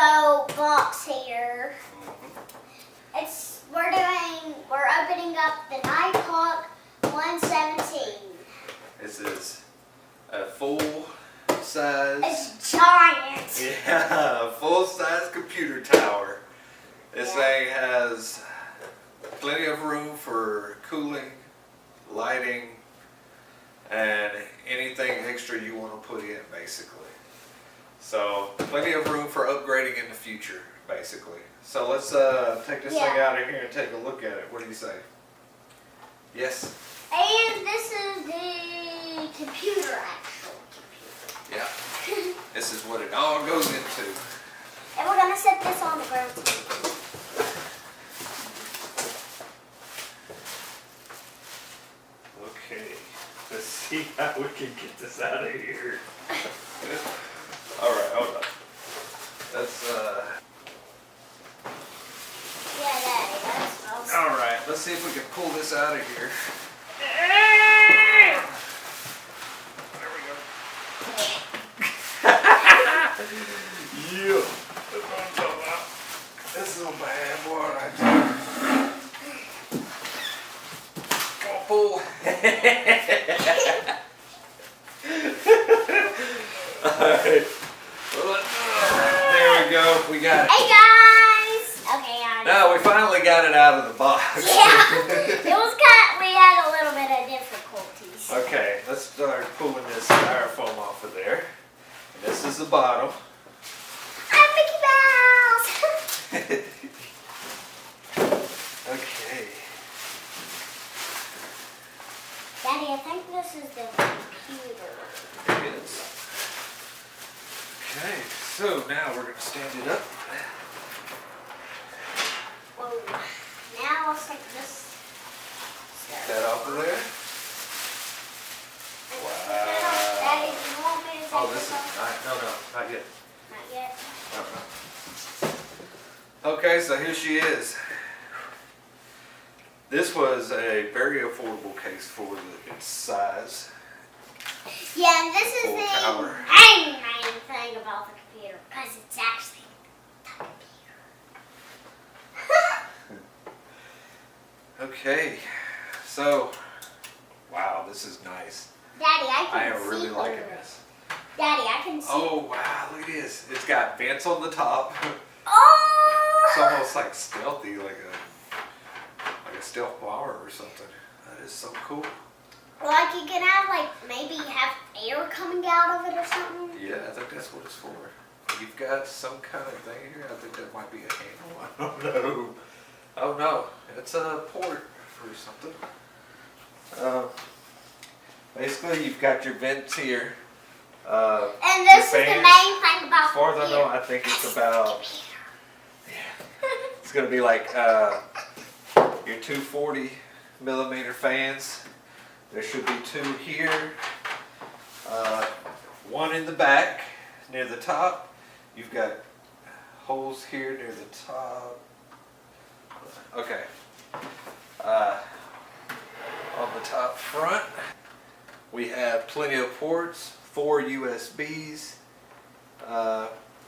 Lego box here. We're opening up the NightHawk117. This is a full size. It's giant. Yeah, full size computer tower. This thing has plenty of room for cooling, lighting, and anything extra you want to put in, basically. So plenty of room for upgrading in the future, basically. So let's take this thing out of here and take a look at it. What do you say? Yes? And this is the computer, actual computer. Yeah. This is what it all goes into. And we're going to set this on the ground too. Okay. Let's see how we can get this out of here. Alright, hold on. Let's Yeah, Daddy, that's awesome. Alright, let's see if we can pull this out of here. There we go. Yeah. That's what I'm talking about. This is a bad boy right there. Come on, pull. Alright. There we go. We got it. Hey guys! Okay, Now we finally got it out of the box. Yeah, we had a little bit of difficulties. Okay, let's start pulling this styrofoam off of there. And this is the bottom. I'm Mickey Mouse! Okay. Daddy, I think this is the computer. It is. Okay, so now we're going to stand it up. Whoa. Now let's take this. Get that off of there. Wow. Daddy, do you want me to take Oh, this this is off? not yet. Not yet. Okay, so here she is. This was a very affordable case for its size. Yeah, and this is Full the tower. main thing about the computer, because it's actually the computer. Okay, so, wow, this is nice. Daddy, I I can am see really through liking it. this. Daddy, I can see. Oh, wow, look at this. It's got vents on the top. Oh! It's almost like stealthy, like a stealth bomber or something. That is so cool. Like you can have maybe have air coming out of it or something. Yeah, I think that's what it's for. You've got some kind of thing here. I think that might be a handle. I don't know. Oh no, it's a port for something. Basically, you've got your vents here. And this is the main thing about As far as I know, computer. I think it's about. It's gonna be like your 240 millimeter fans. There should be two here, one in the back near the top. You've got holes here near the top. Okay. On the top front, we have plenty of ports, 4 USBs.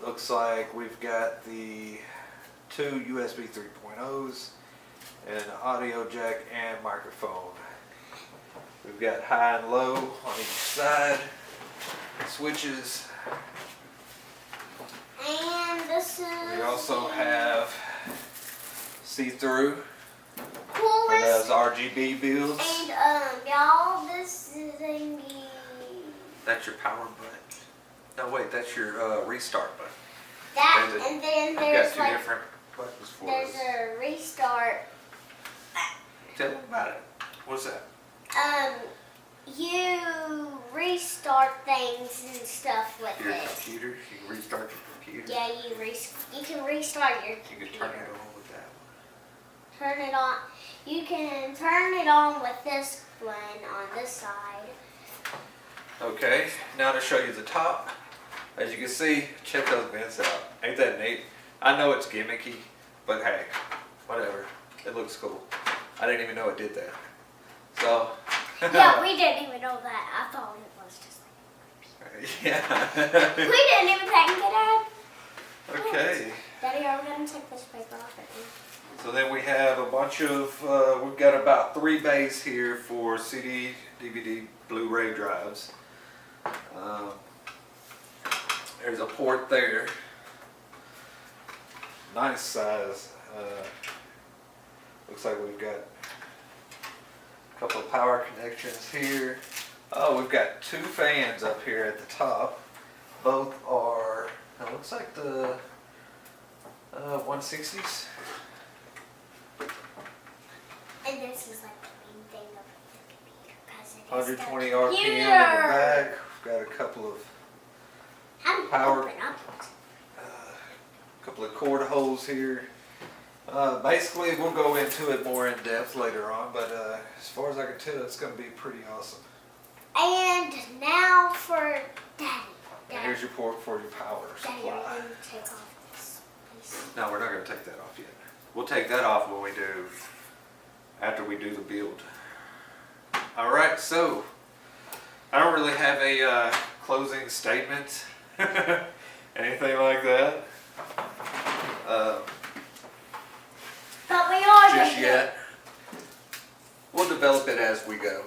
Looks like we've got the 2 USB 3.0s, and an audio jack and microphone. We've got high and low on each side, switches. And this is. We also have see-through. Coolest. It has RGB builds. And y'all, this is in the. That's your power button. No, wait, that's your restart button. That There's a- and then I've there's got two different buttons for there's this. a restart. Tell me about it. What's that? You restart things and stuff with Your it. computer. You can restart your computer. Yeah, you can restart your You computer. can turn it on with that Turn it on. You can turn it on with this one on this side. one. Okay, now to show you the top. As you can see, check those vents out. Ain't that neat? I know it's gimmicky, but hey, whatever. It looks cool. I didn't even know it did that. So. Yeah, we didn't even know that. I thought it was just Yeah. we didn't even think it had. Okay. Daddy, are we going to take this paper off at me? So then we have a bunch of, we've got about 3 bays here for CD, DVD, Blu-ray drives. There's a port there. Nice size. Looks like we've got a couple of power connections here. Oh, we've got 2 fans up here at the top. Both are, it looks like the 160s. And this is like the main thing of the computer. 120 RPM in the back. We've got a couple of power, couple of cord holes here. Basically, we'll go into it more in depth later on, but as far as I can tell, it's going to be pretty awesome. And now for Daddy. And here's your port for your power Daddy, supply. I'm going to take off this, please. No, we're not going to take that off yet. We'll take that off when we do, after we do the build. All right, so I don't really have a closing statement, anything like that. But we are Just gonna yet. We'll develop it as we go.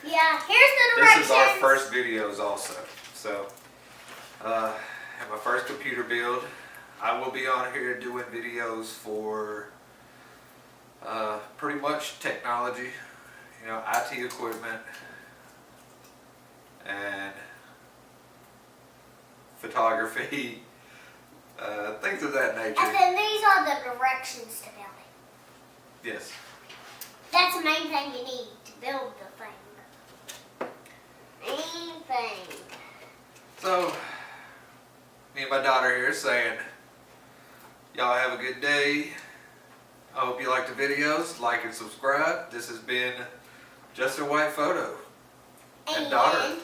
Yeah, here's the directions. This is our first videos also. So, my first computer build. I will be on here doing videos for pretty much technology, you know, IT equipment and photography, things of that nature. And then these are the directions to build it. Yes. That's the main thing you need to build the thing. Main thing. So, me and my daughter here saying, y'all have a good day. I hope you liked the videos. Like and subscribe. This has been Just a White Photo. And daughter.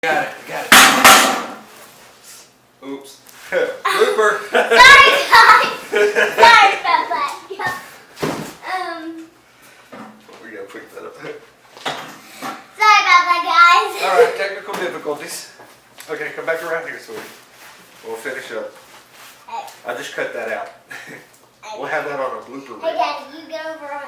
Got it. Oops. Blooper. Sorry, guys. Sorry about that. We gotta pick that up there. Sorry about that, guys. Alright, technical difficulties. Okay, come back around here, sweetie. We'll finish up. Hey. I just cut that out. We'll have that on a blooper reel. Hey, Daddy, you get over on